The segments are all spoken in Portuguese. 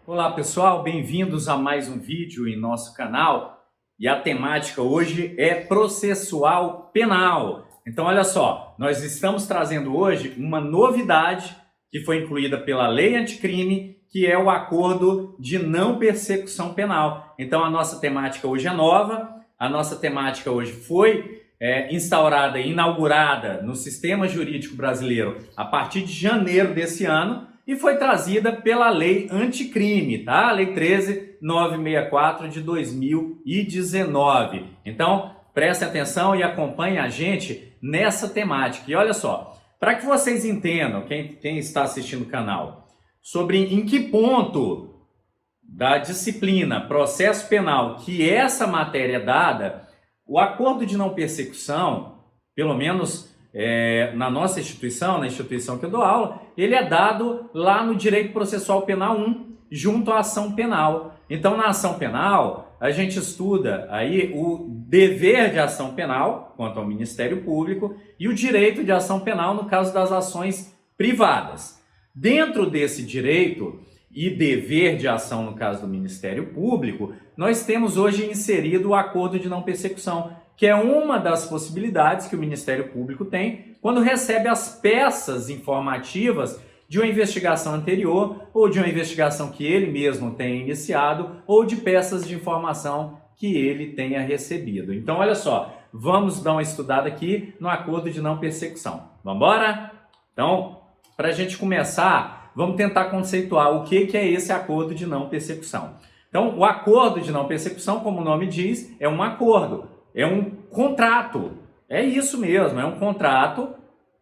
Olá pessoal, bem-vindos a mais um vídeo em nosso canal e a temática hoje é processual penal. Então olha só, nós estamos trazendo hoje uma novidade que foi incluída pela Lei Anticrime, que é o acordo de não persecução penal. Então a nossa temática hoje é nova, a nossa temática hoje foi instaurada e inaugurada no sistema jurídico brasileiro a partir de janeiro desse ano, e foi trazida pela Lei Anticrime, tá? Lei 13.964 de 2019. Então, preste atenção e acompanhe a gente nessa temática. E olha só, para que vocês entendam, quem está assistindo o canal, sobre em que ponto da disciplina processo penal que essa matéria é dada, o acordo de não persecução, pelo menos na nossa instituição, na instituição que eu dou aula, ele é dado lá no Direito Processual Penal 1, junto à ação penal. Então, na ação penal, a gente estuda aí o dever de ação penal, quanto ao Ministério Público, e o direito de ação penal no caso das ações privadas. Dentro desse direito e dever de ação no caso do Ministério Público, nós temos hoje inserido o acordo de não persecução, que é uma das possibilidades que o Ministério Público tem quando recebe as peças informativas de uma investigação anterior ou de uma investigação que ele mesmo tenha iniciado ou de peças de informação que ele tenha recebido. Então, olha só, vamos dar uma estudada aqui no acordo de não persecução. Vamos embora? Então, para a gente começar, vamos tentar conceituar o que é esse acordo de não persecução. Então, o acordo de não persecução, como o nome diz, é um acordo. É um contrato, é isso mesmo, é um contrato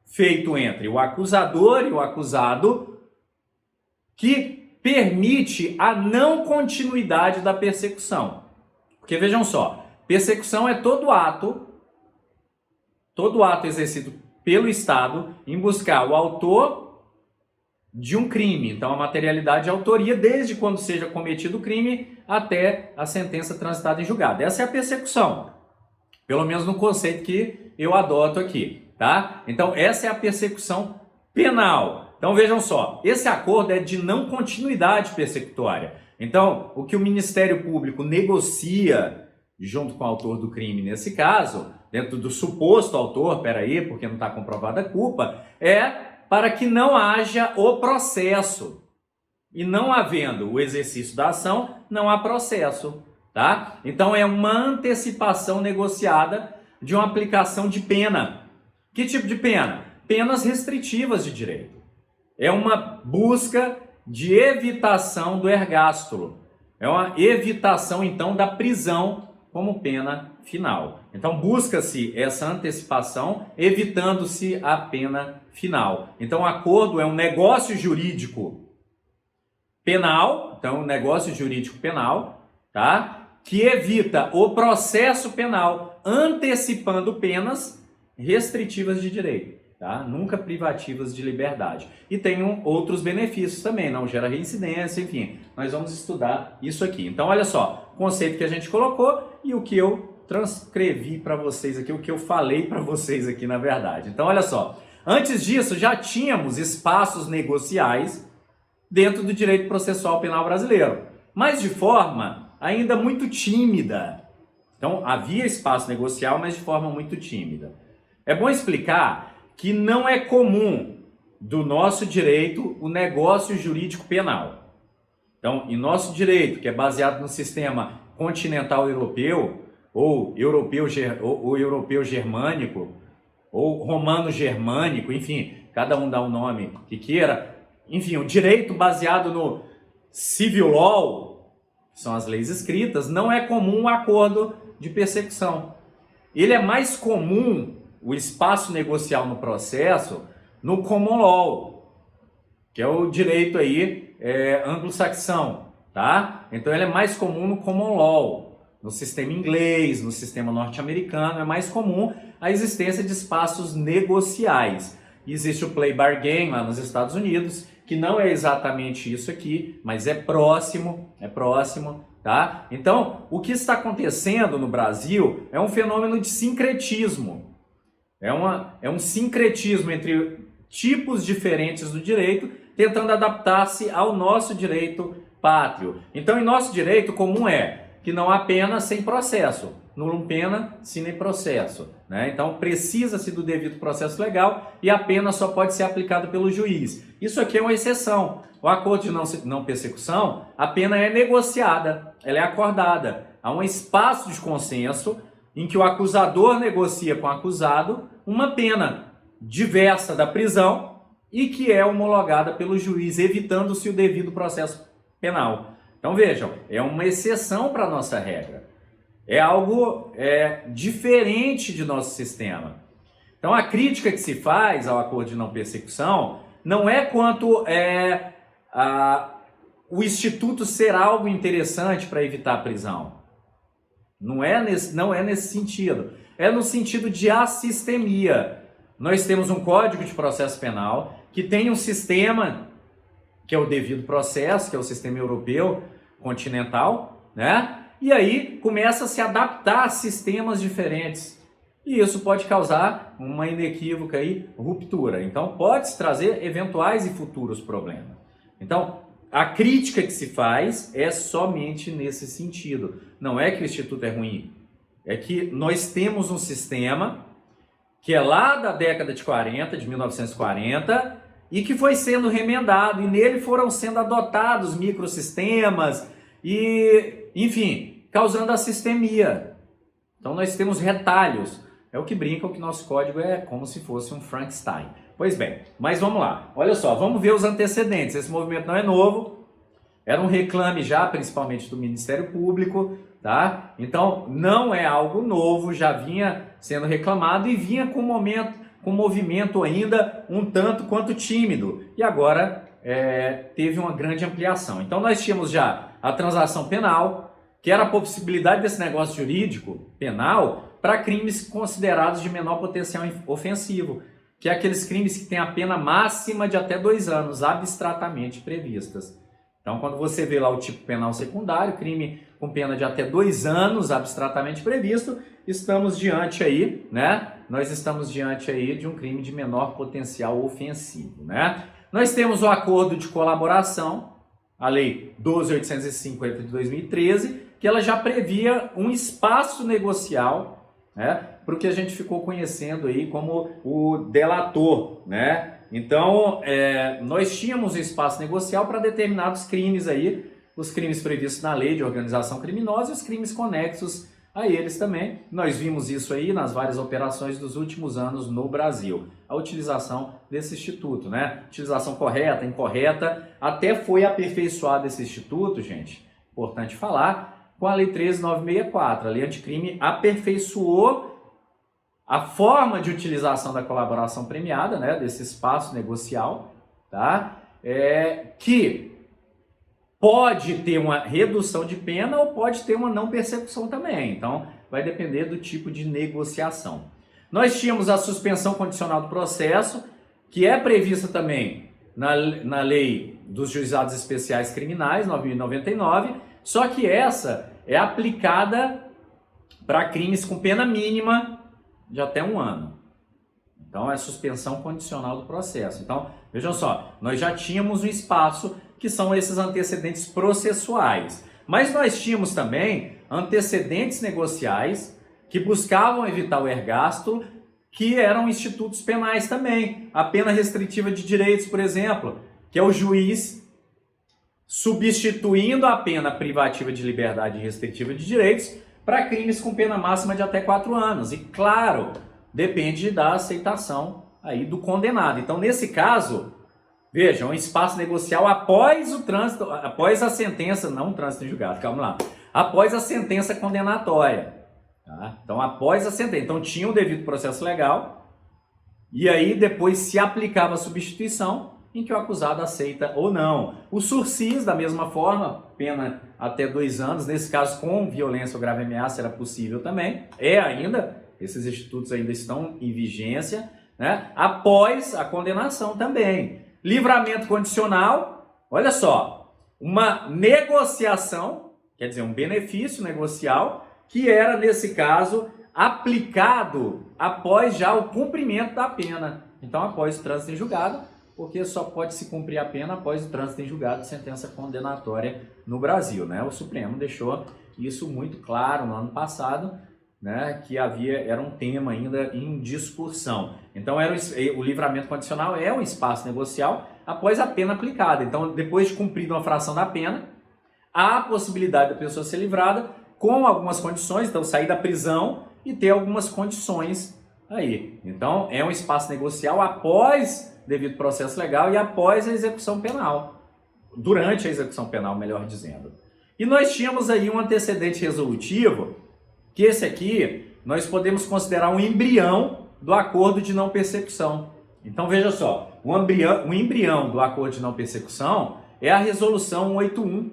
feito entre o acusador e o acusado que permite a não continuidade da persecução. Porque vejam só, persecução é todo ato exercido pelo Estado em buscar o autor de um crime. Então a materialidade é a autoria desde quando seja cometido o crime até a sentença transitada em julgado. Essa é a persecução. Pelo menos no conceito que eu adoto aqui, tá? Então, essa é a persecução penal. Então, vejam só, esse acordo é de não continuidade persecutória. Então, o que o Ministério Público negocia junto com o autor do crime, nesse caso, dentro do suposto autor, porque não está comprovada a culpa, é para que não haja o processo. E não havendo o exercício da ação, não há processo. Tá? Então é uma antecipação negociada de uma aplicação de pena. Que tipo de pena? Penas restritivas de direito. É uma busca de evitação do ergástulo. É uma evitação, então, da prisão como pena final. Então busca-se essa antecipação, evitando-se a pena final. Então o acordo é um negócio jurídico penal, então um negócio jurídico penal, tá? Que evita o processo penal, antecipando penas restritivas de direito, tá? Nunca privativas de liberdade. E tem outros benefícios também, não gera reincidência, enfim. Nós vamos estudar isso aqui. Então, olha só, o conceito que a gente colocou e o que eu transcrevi para vocês aqui, o que eu falei para vocês aqui, na verdade. Então, olha só, antes disso já tínhamos espaços negociais dentro do direito processual penal brasileiro, mas de forma ainda muito tímida. Então, havia espaço negocial, mas de forma muito tímida. É bom explicar que não é comum do nosso direito o negócio jurídico penal. Então, em nosso direito, que é baseado no sistema continental europeu, ou europeu germânico, ou romano-germânico, enfim, cada um dá um nome que queira. Enfim, o direito baseado no civil law, são as leis escritas, não é comum o acordo de persecução. Ele é mais comum, o espaço negocial no processo, no common law, que é o direito aí anglo-saxão, tá? Então ele é mais comum no common law, no sistema inglês, no sistema norte-americano, é mais comum a existência de espaços negociais. Existe o plea bargain lá nos Estados Unidos, que não é exatamente isso aqui, mas é próximo, tá? Então, o que está acontecendo no Brasil é um fenômeno de sincretismo. É um sincretismo entre tipos diferentes do direito, tentando adaptar-se ao nosso direito pátrio. Então, em nosso direito comum é que não há pena sem processo, nullum pena sine processo, né? Então, precisa-se do devido processo legal e a pena só pode ser aplicada pelo juiz. Isso aqui é uma exceção. O acordo de não persecução, a pena é negociada, ela é acordada. Há um espaço de consenso em que o acusador negocia com o acusado uma pena diversa da prisão e que é homologada pelo juiz, evitando-se o devido processo penal. Então vejam, é uma exceção para a nossa regra. É algo diferente de nosso sistema. Então a crítica que se faz ao acordo de não persecução não é quanto o instituto ser algo interessante para evitar a prisão. Não é nesse sentido. É no sentido de assistemia. Nós temos um Código de Processo Penal que tem um sistema, que é o devido processo, que é o sistema europeu continental, né? E aí começa a se adaptar a sistemas diferentes. E isso pode causar uma inequívoca aí, ruptura. Então pode-se trazer eventuais e futuros problemas. Então, a crítica que se faz é somente nesse sentido. Não é que o Instituto é ruim, é que nós temos um sistema que é lá da década de 40, de 1940, e que foi sendo remendado, e nele foram sendo adotados microsistemas, e, enfim, causando assistemia. Então nós temos retalhos. É o que brincam que nosso código é como se fosse um Frankenstein. Pois bem, mas vamos lá. Olha só, vamos ver os antecedentes. Esse movimento não é novo. Era um reclame já, principalmente do Ministério Público, tá? Então, não é algo novo, já vinha sendo reclamado e vinha com um movimento ainda um tanto quanto tímido. E agora teve uma grande ampliação. Então, nós tínhamos já a transação penal, que era a possibilidade desse negócio jurídico penal para crimes considerados de menor potencial ofensivo, que é aqueles crimes que têm a pena máxima de até 2 anos, abstratamente previstas. Então, quando você vê lá o tipo penal secundário, crime com pena de até 2 anos, abstratamente previsto, estamos diante aí, né? Nós estamos diante aí de um crime de menor potencial ofensivo, né? Nós temos o acordo de colaboração, a Lei 12.850 de 2013, que ela já previa um espaço negocial, né, para o que a gente ficou conhecendo aí como o delator, né? Então, nós tínhamos um espaço negocial para determinados crimes aí, os crimes previstos na lei de organização criminosa e os crimes conexos a eles também. Nós vimos isso aí nas várias operações dos últimos anos no Brasil. A utilização desse instituto, né? Utilização correta, incorreta, até foi aperfeiçoado esse instituto, gente, importante falar, com a Lei 13.964. A Lei Anticrime aperfeiçoou a forma de utilização da colaboração premiada, né, desse espaço negocial, tá? Que pode ter uma redução de pena ou pode ter uma não persecução também. Então, vai depender do tipo de negociação. Nós tínhamos a suspensão condicional do processo, que é prevista também na Lei dos Juizados Especiais Criminais, 9.099, só que essa é aplicada para crimes com pena mínima de até 1 ano. Então, é suspensão condicional do processo. Então, vejam só, nós já tínhamos um espaço que são esses antecedentes processuais. Mas nós tínhamos também antecedentes negociais que buscavam evitar o ergástulo, que eram institutos penais também. A pena restritiva de direitos, por exemplo, que é o juiz substituindo a pena privativa de liberdade e restritiva de direitos para crimes com pena máxima de até 4 anos. E, claro, depende da aceitação aí do condenado. Então, nesse caso, vejam, um espaço negocial após o trânsito, após a sentença, não o trânsito em julgado, calma lá, após a sentença condenatória. Tá? Então, após a sentença. Então, tinha o devido processo legal e aí depois se aplicava a substituição em que o acusado aceita ou não. O sursis, da mesma forma, pena até 2 anos, nesse caso com violência ou grave ameaça era possível também, ainda, esses institutos ainda estão em vigência, né? Após a condenação também. Livramento condicional, olha só, uma negociação, quer dizer, um benefício negocial, que era, nesse caso, aplicado após já o cumprimento da pena. Então, após o trânsito em julgado, porque só pode se cumprir a pena após o trânsito em julgado de sentença condenatória no Brasil, né? O Supremo deixou isso muito claro no ano passado, né, que era um tema ainda em discussão. Então o livramento condicional é um espaço negocial após a pena aplicada. Então, depois de cumprida uma fração da pena, há a possibilidade da pessoa ser livrada com algumas condições, então sair da prisão e ter algumas condições aí. Então, é um espaço negocial após devido processo legal e após a execução penal. Durante a execução penal, melhor dizendo. E nós tínhamos aí um antecedente resolutivo, que esse aqui nós podemos considerar um embrião do acordo de não persecução. Então veja só, o embrião do acordo de não persecução é a resolução 181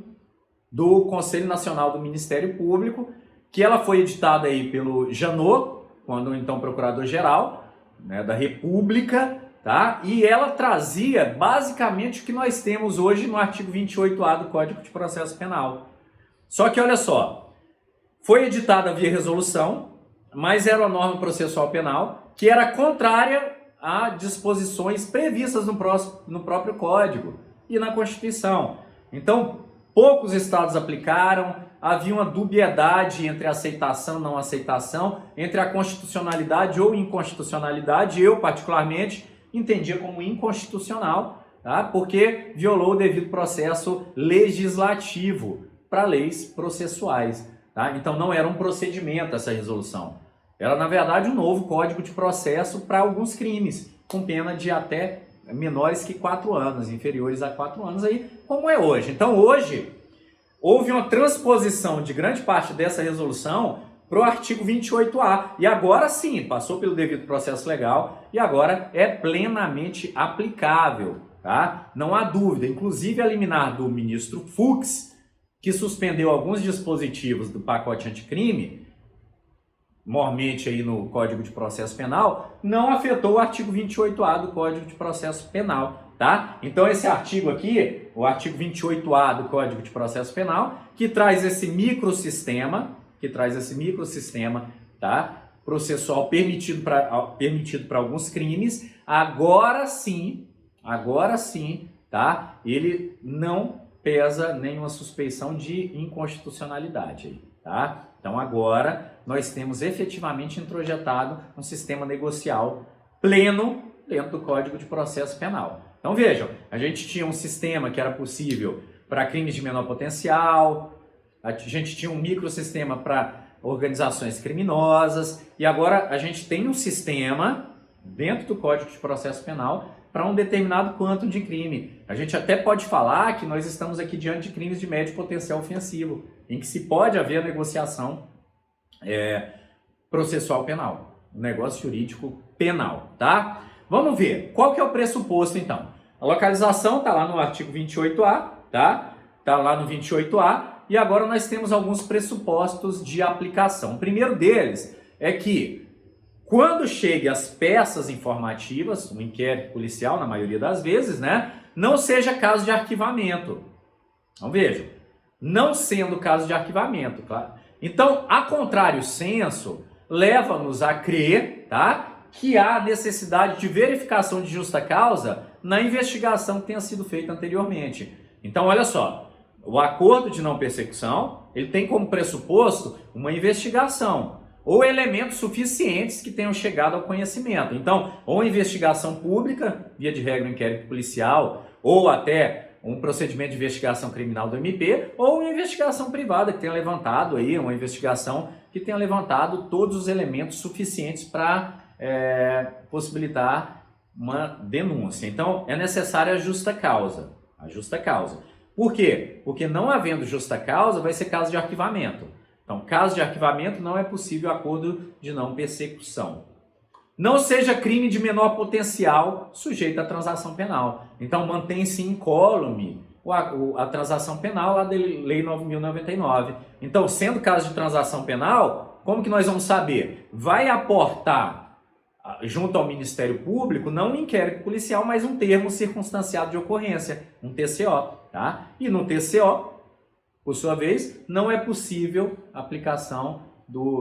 do Conselho Nacional do Ministério Público, que ela foi editada aí pelo Janot, quando então procurador-geral, né, da República, tá? E ela trazia basicamente o que nós temos hoje no artigo 28A do Código de Processo Penal. Só que olha só, foi editada via resolução, mas era uma norma processual penal que era contrária a disposições previstas no próprio Código e na Constituição. Então, poucos estados aplicaram, havia uma dubiedade entre aceitação e não aceitação, entre a constitucionalidade ou inconstitucionalidade. Eu, particularmente, entendia como inconstitucional, tá? Porque violou o devido processo legislativo para leis processuais. Tá? Então não era um procedimento essa resolução. Era, na verdade, um novo Código de Processo para alguns crimes, com pena de até menores que 4 anos, inferiores a 4 anos, aí, como é hoje. Então hoje houve uma transposição de grande parte dessa resolução para o artigo 28A. E agora sim, passou pelo devido processo legal e agora é plenamente aplicável. Tá? Não há dúvida. Inclusive a liminar do ministro Fux, que suspendeu alguns dispositivos do pacote anticrime, mormente aí no Código de Processo Penal, não afetou o artigo 28A do Código de Processo Penal, tá? Então esse artigo aqui, o artigo 28A do Código de Processo Penal, que traz esse microsistema, tá? Processual permitido para alguns crimes, agora sim, tá? Ele não pesa nenhuma suspeição de inconstitucionalidade, tá? Então agora nós temos efetivamente introjetado um sistema negocial pleno dentro do Código de Processo Penal. Então vejam, a gente tinha um sistema que era possível para crimes de menor potencial, a gente tinha um microsistema para organizações criminosas e agora a gente tem um sistema dentro do Código de Processo Penal para um determinado quanto de crime. A gente até pode falar que nós estamos aqui diante de crimes de médio potencial ofensivo, em que se pode haver a negociação processual penal, um negócio jurídico penal, tá? Vamos ver, qual que é o pressuposto então? A localização está lá no artigo 28A, tá? Está lá no 28A, e agora nós temos alguns pressupostos de aplicação. O primeiro deles é que quando chegue as peças informativas, um inquérito policial, na maioria das vezes, né, não seja caso de arquivamento. Então, vejam, não sendo caso de arquivamento, claro. Então, a contrário senso, leva-nos a crer, tá, que há necessidade de verificação de justa causa na investigação que tenha sido feita anteriormente. Então, olha só, o acordo de não persecução, ele tem como pressuposto uma investigação, ou elementos suficientes que tenham chegado ao conhecimento. Então, ou investigação pública, via de regra um inquérito policial, ou até um procedimento de investigação criminal do MP, ou uma investigação privada que tenha levantado aí, uma investigação que tenha levantado todos os elementos suficientes para possibilitar uma denúncia. Então, é necessária a justa causa. A justa causa. Por quê? Porque não havendo justa causa, vai ser caso de arquivamento. Então, caso de arquivamento, não é possível acordo de não persecução. Não seja crime de menor potencial sujeito à transação penal. Então, mantém-se incólume a transação penal lá da Lei 9.099. Então, sendo caso de transação penal, como que nós vamos saber? Vai aportar, junto ao Ministério Público, não um inquérito policial, mas um termo circunstanciado de ocorrência, um TCO. Tá? E no TCO, por sua vez, não é possível a aplicação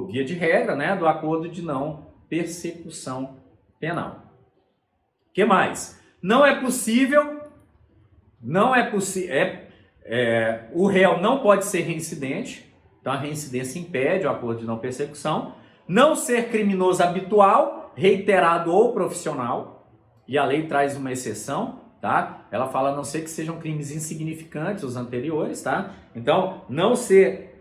via de regra, né, do acordo de não persecução penal. O que mais? Não é possível, o réu não pode ser reincidente, então a reincidência impede o acordo de não persecução. Não ser criminoso habitual, reiterado ou profissional, e a lei traz uma exceção, tá? Ela fala a não ser que sejam crimes insignificantes os anteriores, tá? Então, não ser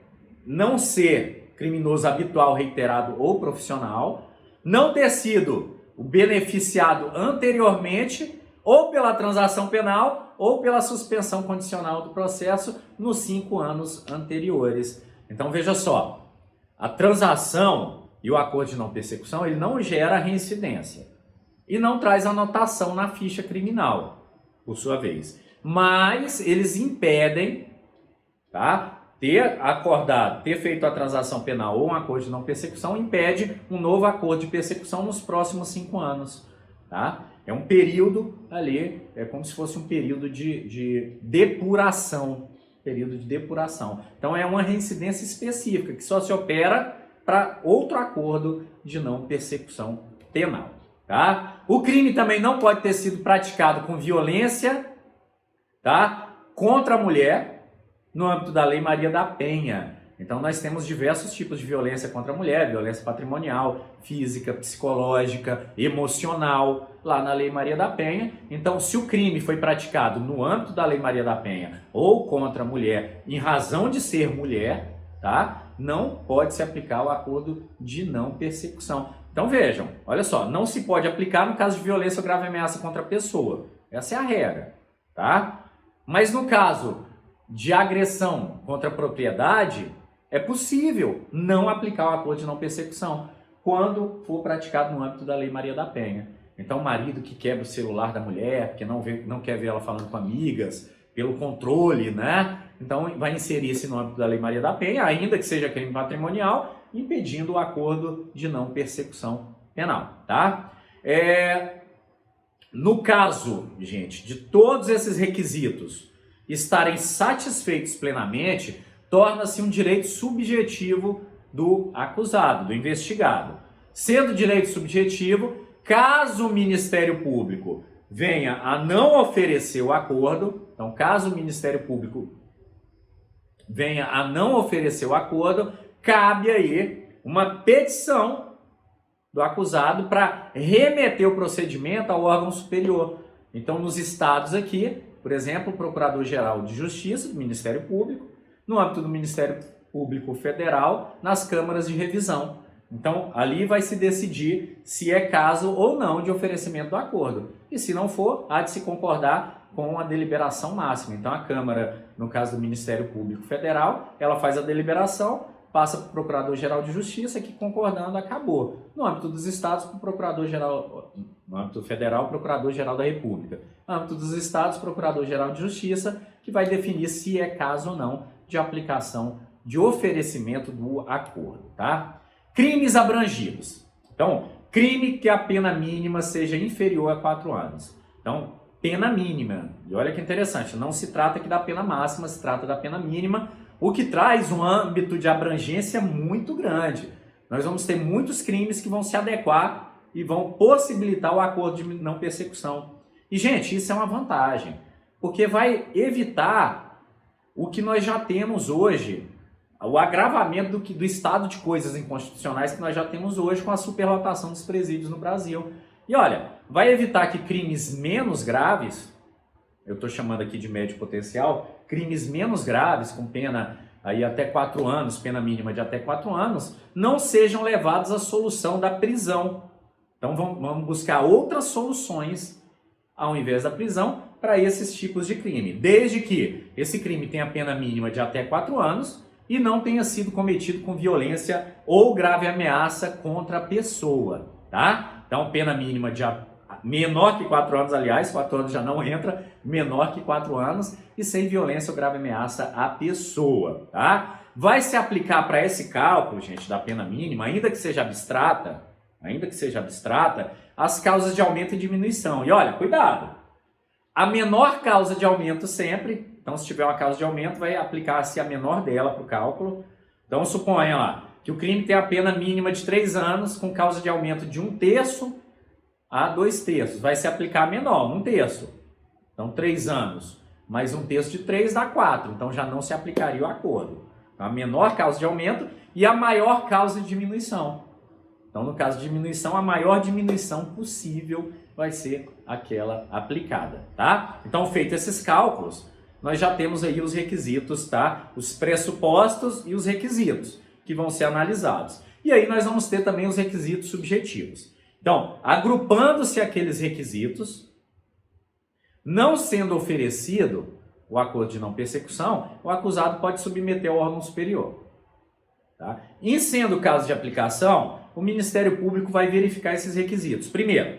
criminoso habitual, reiterado ou profissional, não ter sido o beneficiado anteriormente, ou pela transação penal, ou pela suspensão condicional do processo nos 5 anos anteriores. Então, veja só, a transação e o acordo de não persecução, ele não gera reincidência e não traz anotação na ficha criminal, por sua vez. Mas eles impedem, tá? Ter feito a transação penal ou um acordo de não persecução impede um novo acordo de persecução nos próximos 5 anos, tá? É um período ali, é como se fosse um período de depuração, Então é uma reincidência específica que só se opera para outro acordo de não persecução penal, tá? O crime também não pode ter sido praticado com violência, tá? Contra a mulher, no âmbito da Lei Maria da Penha. Então nós temos diversos tipos de violência contra a mulher, violência patrimonial, física, psicológica, emocional, lá na Lei Maria da Penha. Então, se o crime foi praticado no âmbito da Lei Maria da Penha ou contra a mulher em razão de ser mulher, tá? Não pode se aplicar o acordo de não persecução. Então vejam, olha só, não se pode aplicar no caso de violência ou grave ameaça contra a pessoa. Essa é a regra, tá? Mas no caso de agressão contra a propriedade, é possível não aplicar o acordo de não persecução quando for praticado no âmbito da Lei Maria da Penha. Então o marido que quebra o celular da mulher, porque não quer ver ela falando com amigas, pelo controle, né? Então vai inserir-se no âmbito da Lei Maria da Penha, ainda que seja crime patrimonial, impedindo o acordo de não persecução penal, tá? No caso, gente, de todos esses requisitos estarem satisfeitos plenamente, torna-se um direito subjetivo do acusado, do investigado. Sendo direito subjetivo, caso o Ministério Público venha a não oferecer o acordo, então caso o Ministério Público venha a não oferecer o acordo, cabe aí uma petição do acusado para remeter o procedimento ao órgão superior. Então, nos estados aqui, por exemplo, o Procurador-Geral de Justiça do Ministério Público, no âmbito do Ministério Público Federal, nas câmaras de revisão. Então, ali vai se decidir se é caso ou não de oferecimento do acordo. E se não for, há de se concordar com a deliberação máxima. Então, a Câmara, no caso do Ministério Público Federal, ela faz a deliberação, passa para o Procurador-Geral de Justiça, que concordando, acabou. No âmbito dos estados, para o Procurador-Geral, no âmbito federal, o Procurador-Geral da República. No âmbito dos estados, Procurador-Geral de Justiça, que vai definir se é caso ou não de aplicação de oferecimento do acordo, tá? Crimes abrangidos. Então, crime que a pena mínima seja inferior a 4 anos. Então, pena mínima. E olha que interessante, não se trata aqui da pena máxima, se trata da pena mínima, o que traz um âmbito de abrangência muito grande. Nós vamos ter muitos crimes que vão se adequar e vão possibilitar o acordo de não persecução. E, gente, isso é uma vantagem, porque vai evitar o que nós já temos hoje, o agravamento do estado de coisas inconstitucionais que nós já temos hoje com a superlotação dos presídios no Brasil. E olha, vai evitar que crimes menos graves, eu estou chamando aqui de médio potencial, crimes menos graves, com pena aí até 4 anos, pena mínima de até 4 anos, não sejam levados à solução da prisão. Então vamos buscar outras soluções ao invés da prisão para esses tipos de crime, desde que esse crime tenha pena mínima de até 4 anos e não tenha sido cometido com violência ou grave ameaça contra a pessoa, tá? Então, pena mínima de menor que 4 anos, aliás, 4 anos já não entra, menor que 4 anos e sem violência ou grave ameaça à pessoa, tá? Vai se aplicar para esse cálculo, gente, da pena mínima, ainda que seja abstrata, as causas de aumento e diminuição. E olha, cuidado! A menor causa de aumento sempre. Então, se tiver uma causa de aumento, vai aplicar-se a menor dela para o cálculo. Então, suponha lá que o crime tem a pena mínima de 3 anos, com causa de aumento de 1/3, a 2/3. Vai se aplicar menor, 1/3. Então, 3 anos mais 1/3 de 3 dá 4. Então, já não se aplicaria o acordo. Então, a menor causa de aumento e a maior causa de diminuição. Então, no caso de diminuição, a maior diminuição possível vai ser aquela aplicada, tá? Então, feito esses cálculos, nós já temos aí os requisitos, tá? Os pressupostos e os requisitos que vão ser analisados. E aí nós vamos ter também os requisitos subjetivos. Então, agrupando-se aqueles requisitos, não sendo oferecido o acordo de não persecução, o acusado pode submeter ao órgão superior. Tá? Em sendo caso de aplicação, o Ministério Público vai verificar esses requisitos. Primeiro,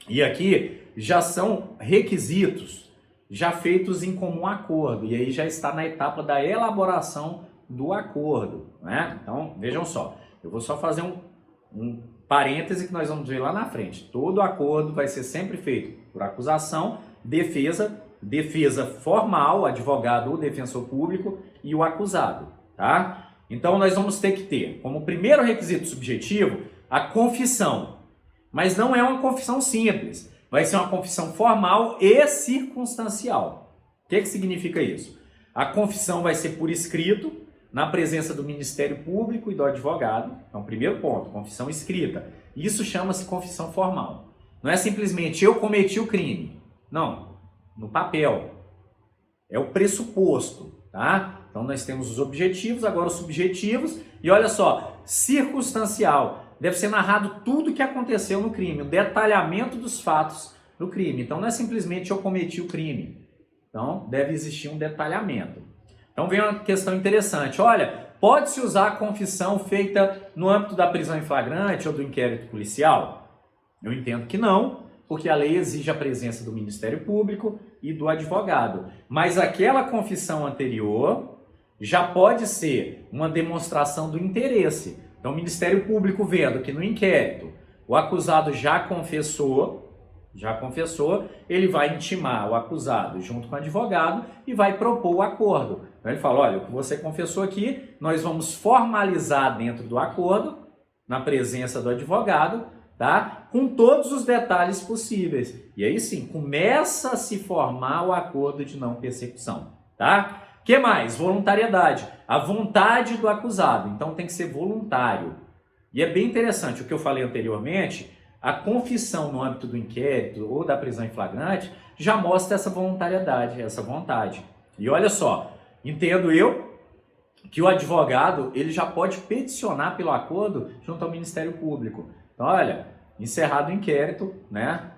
e aqui já são requisitos já feitos em comum acordo, e aí já está na etapa da elaboração do acordo, né? Então, vejam só, eu vou só fazer um parêntese que nós vamos ver lá na frente. Todo acordo vai ser sempre feito por acusação, defesa formal, advogado ou defensor público e o acusado, tá? Então, nós vamos ter que ter, como primeiro requisito subjetivo, a confissão. Mas não é uma confissão simples, vai ser uma confissão formal e circunstancial. O que significa isso? A confissão vai ser por escrito, na presença do Ministério Público e do advogado. Então, primeiro ponto, confissão escrita. Isso chama-se confissão formal. Não é simplesmente eu cometi o crime. Não, no papel. É o pressuposto, tá? Então, nós temos os objetivos, agora os subjetivos. E olha só, circunstancial. Deve ser narrado tudo o que aconteceu no crime, o detalhamento dos fatos do crime. Então, não é simplesmente eu cometi o crime. Então, deve existir um detalhamento. Então, vem uma questão interessante. Olha, pode-se usar a confissão feita no âmbito da prisão em flagrante ou do inquérito policial? Eu entendo que não, porque a lei exige a presença do Ministério Público e do advogado. Mas aquela confissão anterior já pode ser uma demonstração do interesse. Então, o Ministério Público vendo que no inquérito o acusado já confessou, ele vai intimar o acusado junto com o advogado e vai propor o acordo. Então, ele fala, olha, o que você confessou aqui, nós vamos formalizar dentro do acordo, na presença do advogado, tá? Com todos os detalhes possíveis. E aí sim, começa a se formar o acordo de não persecução, tá? O que mais? Voluntariedade. A vontade do acusado. Então tem que ser voluntário. E é bem interessante o que eu falei anteriormente, a confissão no âmbito do inquérito ou da prisão em flagrante já mostra essa voluntariedade, essa vontade. E olha só, entendo eu que o advogado ele já pode peticionar pelo acordo junto ao Ministério Público. Então, olha, encerrado o inquérito, né?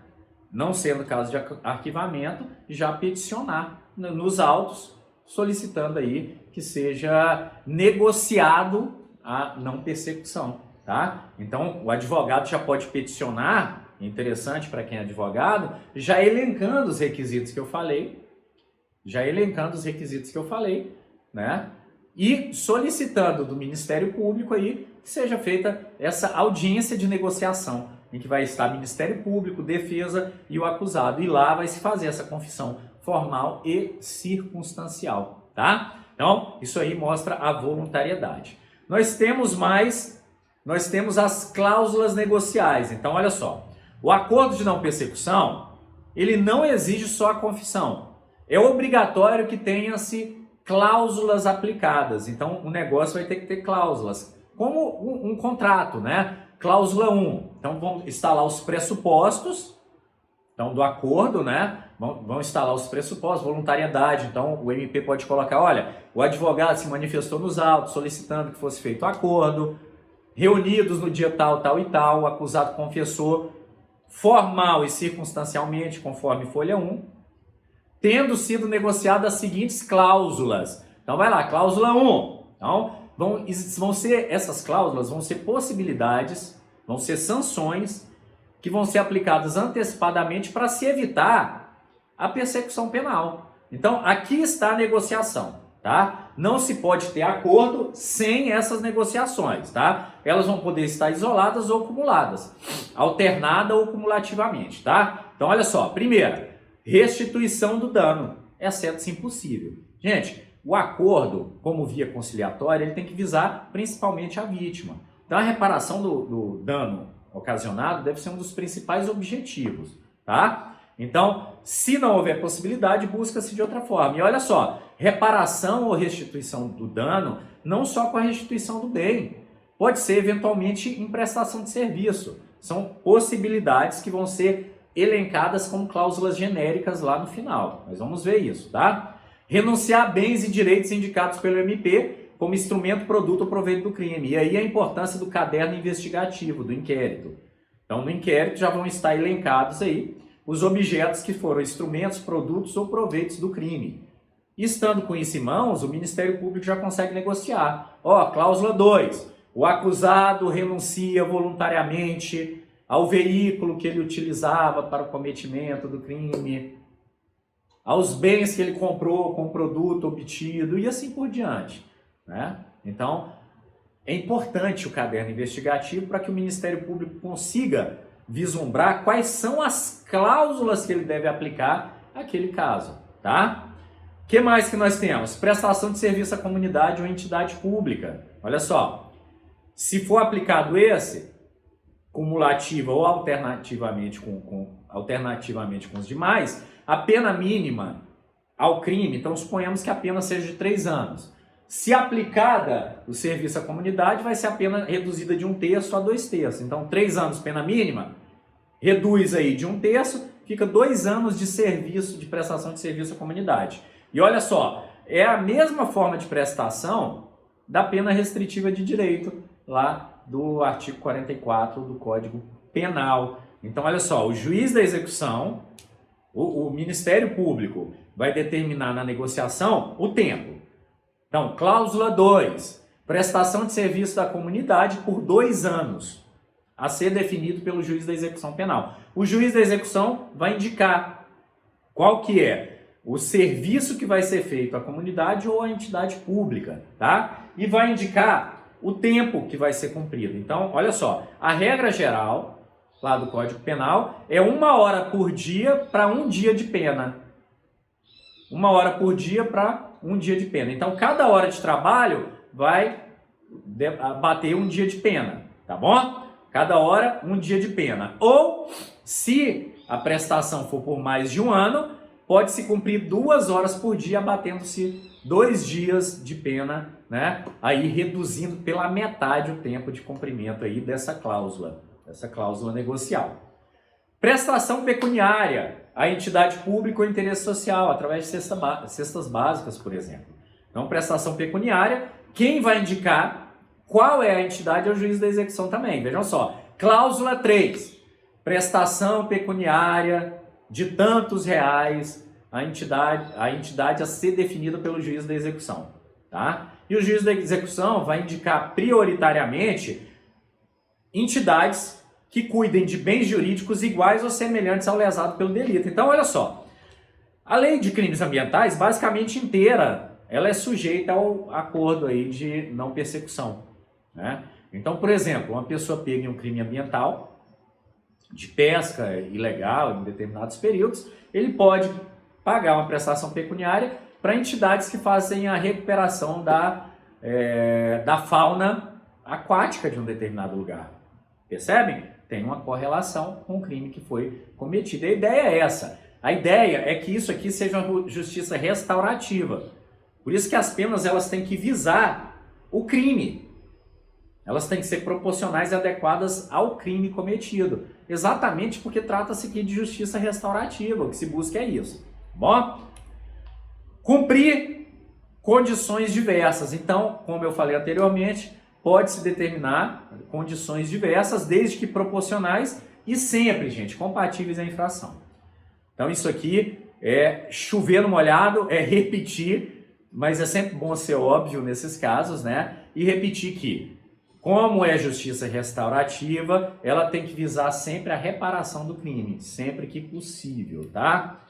Não sendo caso de arquivamento, já peticionar nos autos, solicitando aí que seja negociado a não persecução, tá? Então, o advogado já pode peticionar, interessante para quem é advogado, já elencando os requisitos que eu falei, né? E solicitando do Ministério Público aí que seja feita essa audiência de negociação, em que vai estar Ministério Público, defesa e o acusado. E lá vai se fazer essa confissão formal e circunstancial, tá? Então, isso aí mostra a voluntariedade. Nós temos as cláusulas negociais. Então, olha só, o acordo de não persecução, ele não exige só a confissão. É obrigatório que tenha-se cláusulas aplicadas. Então, o negócio vai ter que ter cláusulas, como um contrato, né? Cláusula 1. Então, vão estar lá os pressupostos do acordo, né? Vão estar lá os pressupostos, voluntariedade. Então, o MP pode colocar, olha, o advogado se manifestou nos autos solicitando que fosse feito o acordo, reunidos no dia tal, tal e tal, o acusado confessou formal e circunstancialmente, conforme folha 1, tendo sido negociadas as seguintes cláusulas. Então, vai lá, cláusula 1. Então, essas cláusulas vão ser possibilidades, vão ser sanções que vão ser aplicadas antecipadamente para se evitar a persecução penal. Então, aqui está a negociação, tá? Não se pode ter acordo sem essas negociações, tá? Elas vão poder estar isoladas ou acumuladas, alternada ou cumulativamente, tá? Então, olha só, primeira, restituição do dano, exceto se impossível. Gente, o acordo, como via conciliatória, ele tem que visar principalmente a vítima. Então, a reparação do dano ocasionado deve ser um dos principais objetivos, tá? Então, se não houver possibilidade, busca-se de outra forma. E olha só, reparação ou restituição do dano, não só com a restituição do bem, pode ser eventualmente em prestação de serviço. São possibilidades que vão ser elencadas como cláusulas genéricas lá no final. Mas vamos ver isso, tá? Renunciar a bens e direitos indicados pelo MP como instrumento, produto ou proveito do crime. E aí a importância do caderno investigativo, do inquérito. Então, no inquérito já vão estar elencados aí os objetos que foram instrumentos, produtos ou proveitos do crime. E estando com isso em mãos, o Ministério Público já consegue negociar. Ó, cláusula 2. O acusado renuncia voluntariamente ao veículo que ele utilizava para o cometimento do crime, aos bens que ele comprou com o produto obtido e assim por diante, né? Então, é importante o caderno investigativo para que o Ministério Público consiga vislumbrar quais são as cláusulas que ele deve aplicar àquele caso, tá? O que mais que nós temos? Prestação de serviço à comunidade ou entidade pública. Olha só, se for aplicado esse, cumulativa ou alternativamente com os demais, a pena mínima ao crime, então suponhamos que a pena seja de 3 anos. Se aplicada o serviço à comunidade, vai ser a pena reduzida de 1/3 a 2/3. Então, 3 anos pena mínima, reduz aí de 1/3, fica 2 anos de serviço, de prestação de serviço à comunidade. E olha só, é a mesma forma de prestação da pena restritiva de direito, lá do artigo 44 do Código Penal. Então, olha só, o juiz da execução, o Ministério Público, vai determinar na negociação o tempo. Então, cláusula 2, prestação de serviço da comunidade por 2 anos, a ser definido pelo juiz da execução penal. O juiz da execução vai indicar qual que é o serviço que vai ser feito à comunidade ou à entidade pública, tá? E vai indicar o tempo que vai ser cumprido. Então, olha só, a regra geral lá do Código Penal é 1 hora por dia para 1 dia de pena. 1 hora por dia para 1 dia de pena. Então, cada hora de trabalho vai bater 1 dia de pena, tá bom? Cada hora, 1 dia de pena. Ou, se a prestação for por mais de 1 ano, pode-se cumprir 2 horas por dia, abatendo-se 2 dias de pena, né? Aí reduzindo pela metade o tempo de cumprimento aí dessa cláusula negocial. Prestação pecuniária à entidade pública ou interesse social, através de cestas básicas, por exemplo. Então, prestação pecuniária, quem vai indicar qual é a entidade é o juiz da execução também. Vejam só, cláusula 3, prestação pecuniária de tantos reais a entidade a ser definida pelo juiz da execução, tá? E o juiz da execução vai indicar prioritariamente entidades que cuidem de bens jurídicos iguais ou semelhantes ao lesado pelo delito. Então, olha só, a lei de crimes ambientais, basicamente inteira, ela é sujeita ao acordo aí de não persecução, né? Então, por exemplo, uma pessoa pega em um crime ambiental, de pesca ilegal em determinados períodos, ele pode pagar uma prestação pecuniária para entidades que fazem a recuperação da fauna aquática de um determinado lugar. Percebem? Tem uma correlação com o crime que foi cometido. A ideia é essa. A ideia é que isso aqui seja uma justiça restaurativa. Por isso que as penas elas têm que visar o crime. Elas têm que ser proporcionais e adequadas ao crime cometido. Exatamente porque trata-se aqui de justiça restaurativa. O que se busca é isso. Bom? Cumprir condições diversas. Então, como eu falei anteriormente, pode-se determinar condições diversas, desde que proporcionais e sempre, gente, compatíveis à infração. Então, isso aqui é chover no molhado, é repetir, mas é sempre bom ser óbvio nesses casos, né? E repetir que, como é justiça restaurativa, ela tem que visar sempre a reparação do crime, sempre que possível, tá?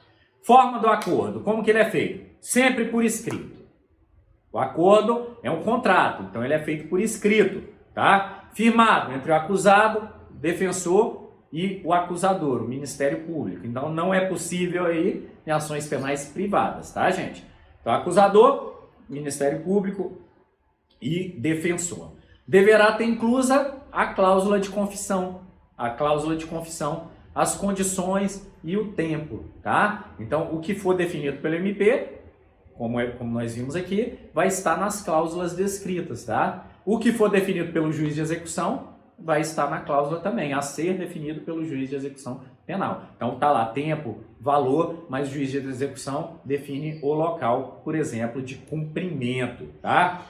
Forma do acordo, como que ele é feito? Sempre por escrito. O acordo é um contrato, então ele é feito por escrito, tá? Firmado entre o acusado, defensor e o acusador, o Ministério Público. Então não é possível aí em ações penais privadas, tá, gente? Então acusador, Ministério Público e defensor. Deverá ter inclusa a cláusula de confissão, a cláusula de confissão, as condições e o tempo, tá? Então, o que for definido pelo MP, como nós vimos aqui, vai estar nas cláusulas descritas, tá? O que for definido pelo juiz de execução vai estar na cláusula também, a ser definido pelo juiz de execução penal. Então tá lá tempo, valor, mas o juiz de execução define o local, por exemplo, de cumprimento, tá?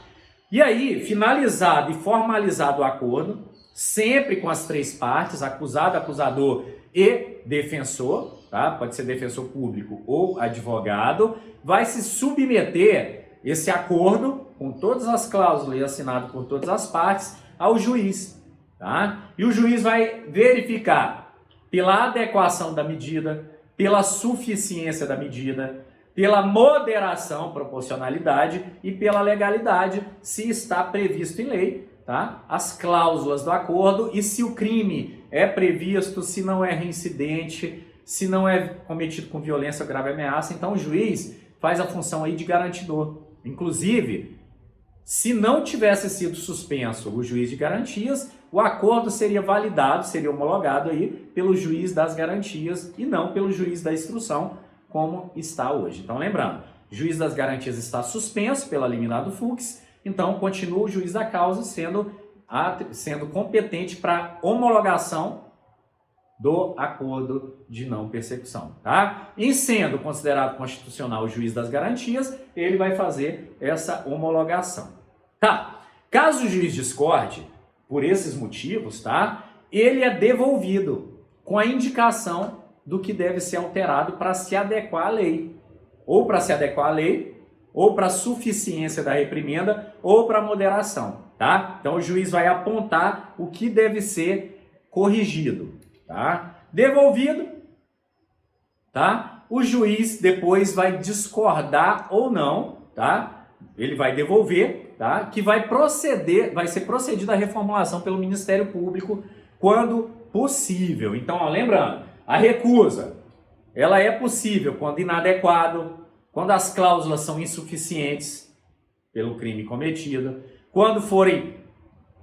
E aí, finalizado e formalizado o acordo, sempre com as três partes, acusado, acusador e defensor, tá? Pode ser defensor público ou advogado, vai se submeter esse acordo com todas as cláusulas e assinado por todas as partes ao juiz, tá? E o juiz vai verificar pela adequação da medida, pela suficiência da medida, pela moderação, proporcionalidade e pela legalidade, se está previsto em lei, tá? As cláusulas do acordo e se o crime é previsto, se não é reincidente, se não é cometido com violência ou grave ameaça. Então o juiz faz a função aí de garantidor. Inclusive, se não tivesse sido suspenso o juiz de garantias, o acordo seria validado, seria homologado aí pelo juiz das garantias e não pelo juiz da instrução, como está hoje. Então, lembrando, o juiz das garantias está suspenso pela liminar do Fux, então continua o juiz da causa sendo competente para homologação do acordo de não persecução, tá? Em sendo considerado constitucional o juiz das garantias, ele vai fazer essa homologação, tá? Caso o juiz discorde, por esses motivos, tá? Ele é devolvido com a indicação do que deve ser alterado para se adequar à lei, ou para se adequar à lei, ou para a suficiência da reprimenda, ou para a moderação, tá? Então o juiz vai apontar o que deve ser corrigido, tá? Devolvido, tá? O juiz depois vai discordar ou não, tá? Ele vai devolver, tá? Que vai ser procedida a reformulação pelo Ministério Público quando possível. Então, ó, lembrando, a recusa, ela é possível quando inadequado, quando as cláusulas são insuficientes pelo crime cometido, quando forem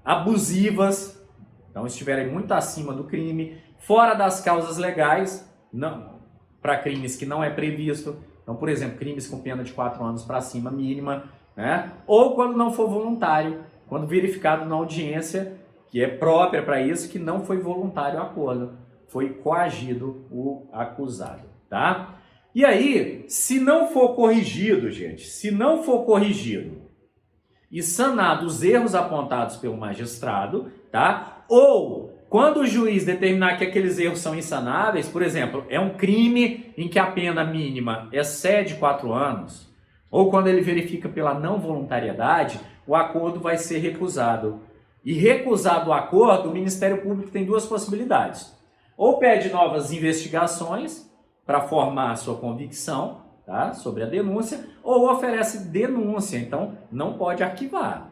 abusivas, então estiverem muito acima do crime, fora das causas legais, não, para crimes que não é previsto, então, por exemplo, crimes com pena de 4 anos para cima mínima, né? Ou quando não for voluntário, quando verificado na audiência, que é própria para isso, que não foi voluntário o acordo, foi coagido o acusado, tá? E aí, se não for corrigido, gente, se não for corrigido e sanado os erros apontados pelo magistrado, tá? Ou quando o juiz determinar que aqueles erros são insanáveis, por exemplo, é um crime em que a pena mínima excede 4 anos, ou quando ele verifica pela não voluntariedade, o acordo vai ser recusado. E recusado o acordo, o Ministério Público tem 2 possibilidades. Ou pede novas investigações para formar a sua convicção, tá, sobre a denúncia, ou oferece denúncia, então não pode arquivar.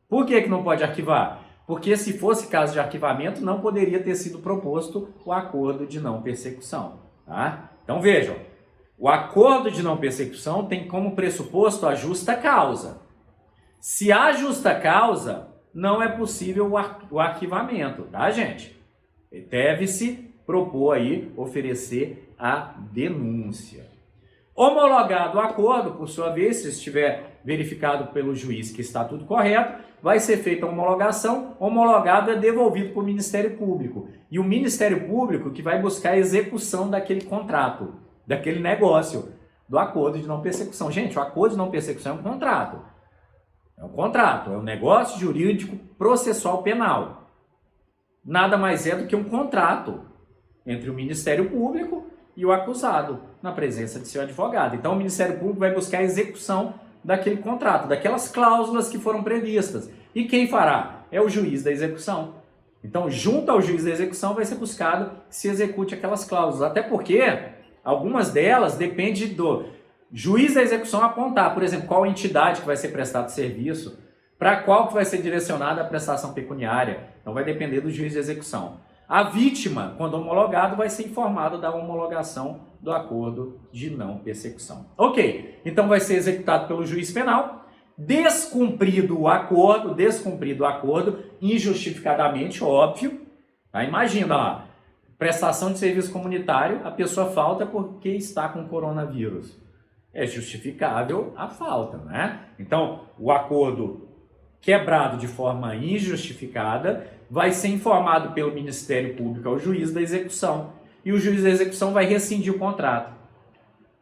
Por que não pode arquivar? Porque se fosse caso de arquivamento, não poderia ter sido proposto o acordo de não persecução, tá? Então vejam, o acordo de não persecução tem como pressuposto a justa causa. Se há justa causa, não é possível o arquivamento, tá, gente? Deve-se propor aí, oferecer a denúncia. Homologado o acordo, por sua vez, se estiver verificado pelo juiz que está tudo correto, vai ser feita a homologação, homologado é devolvido para o Ministério Público. E o Ministério Público que vai buscar a execução daquele contrato, daquele negócio, do acordo de não persecução. Gente, o acordo de não persecução é um contrato. É um contrato, é um negócio jurídico processual penal. Nada mais é do que um contrato entre o Ministério Público e o acusado, na presença de seu advogado. Então, o Ministério Público vai buscar a execução daquele contrato, daquelas cláusulas que foram previstas. E quem fará? É o juiz da execução. Então, junto ao juiz da execução, vai ser buscado que se execute aquelas cláusulas. Até porque algumas delas dependem do juiz da execução apontar, por exemplo, qual entidade que vai ser prestado serviço, para qual que vai ser direcionada a prestação pecuniária. Então, vai depender do juiz de execução. A vítima, quando homologado, vai ser informada da homologação do acordo de não persecução. Ok, então vai ser executado pelo juiz penal. Descumprido o acordo, injustificadamente, óbvio, Tá? Imagina lá, prestação de serviço comunitário, a pessoa falta porque está com coronavírus. É justificável a falta, né? Então, o acordo quebrado de forma injustificada vai ser informado pelo Ministério Público ao juiz da execução. E o juiz da execução vai rescindir o contrato.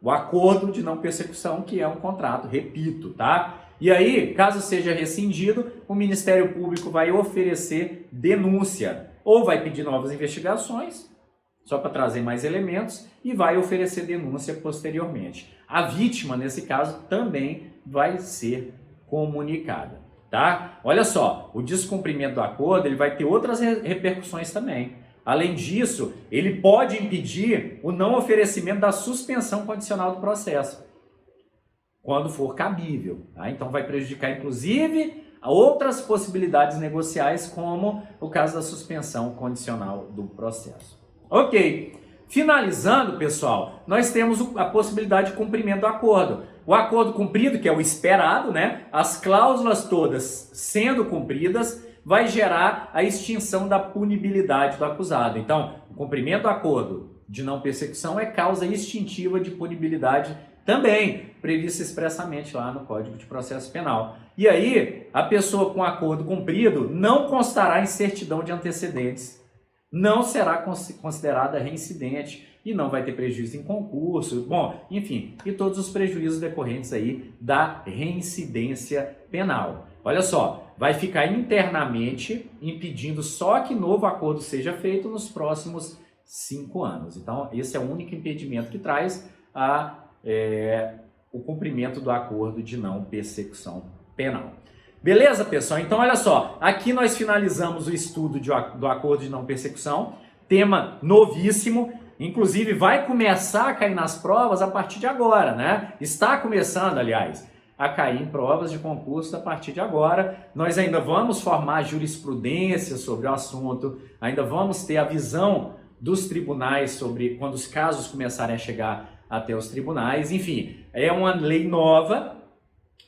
O acordo de não persecução, que é um contrato, repito, tá? E aí, caso seja rescindido, o Ministério Público vai oferecer denúncia. Ou vai pedir novas investigações, só para trazer mais elementos, e vai oferecer denúncia posteriormente. A vítima, nesse caso, também vai ser comunicada, tá? Olha só, o descumprimento do acordo ele vai ter outras repercussões também. Além disso, ele pode impedir o não oferecimento da suspensão condicional do processo, quando for cabível, tá? Então vai prejudicar, inclusive, outras possibilidades negociais, como o caso da suspensão condicional do processo. Ok, finalizando, pessoal, nós temos a possibilidade de cumprimento do acordo. O acordo cumprido, que é o esperado, né? As cláusulas todas sendo cumpridas, vai gerar a extinção da punibilidade do acusado. Então, o cumprimento do acordo de não persecução é causa extintiva de punibilidade também, prevista expressamente lá no Código de Processo Penal. E aí, a pessoa com acordo cumprido não constará em certidão de antecedentes, não será considerada reincidente e não vai ter prejuízo em concurso, bom, enfim, e todos os prejuízos decorrentes aí da reincidência penal. Olha só, vai ficar internamente impedindo só que novo acordo seja feito nos próximos 5 anos. Então, esse é o único impedimento que traz o cumprimento do acordo de não persecução penal. Beleza, pessoal? Então, olha só, aqui nós finalizamos o estudo do acordo de não persecução, tema novíssimo, inclusive vai começar a cair nas provas a partir de agora, né? Está começando, aliás, a cair em provas de concurso a partir de agora. Nós ainda vamos formar jurisprudência sobre o assunto, ainda vamos ter a visão dos tribunais sobre quando os casos começarem a chegar até os tribunais. Enfim, é uma lei nova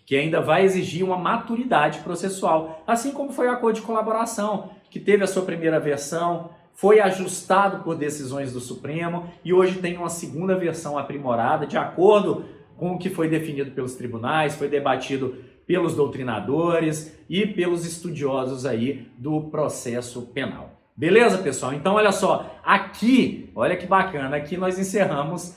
que ainda vai exigir uma maturidade processual, assim como foi o acordo de colaboração, que teve a sua primeira versão, foi ajustado por decisões do Supremo e hoje tem uma segunda versão aprimorada, de acordo com o que foi definido pelos tribunais, foi debatido pelos doutrinadores e pelos estudiosos aí do processo penal. Beleza, pessoal? Então, olha só, aqui, olha que bacana, aqui nós encerramos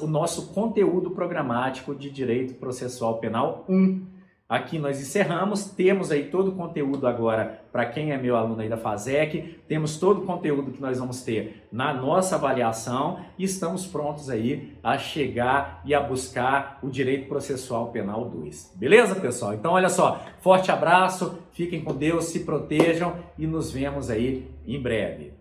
o nosso conteúdo programático de Direito Processual Penal 1. Aqui nós encerramos, temos aí todo o conteúdo agora para quem é meu aluno aí da FASEC, temos todo o conteúdo que nós vamos ter na nossa avaliação e estamos prontos aí a chegar e a buscar o Direito Processual Penal 2. Beleza, pessoal? Então, olha só, forte abraço, fiquem com Deus, se protejam e nos vemos aí em breve.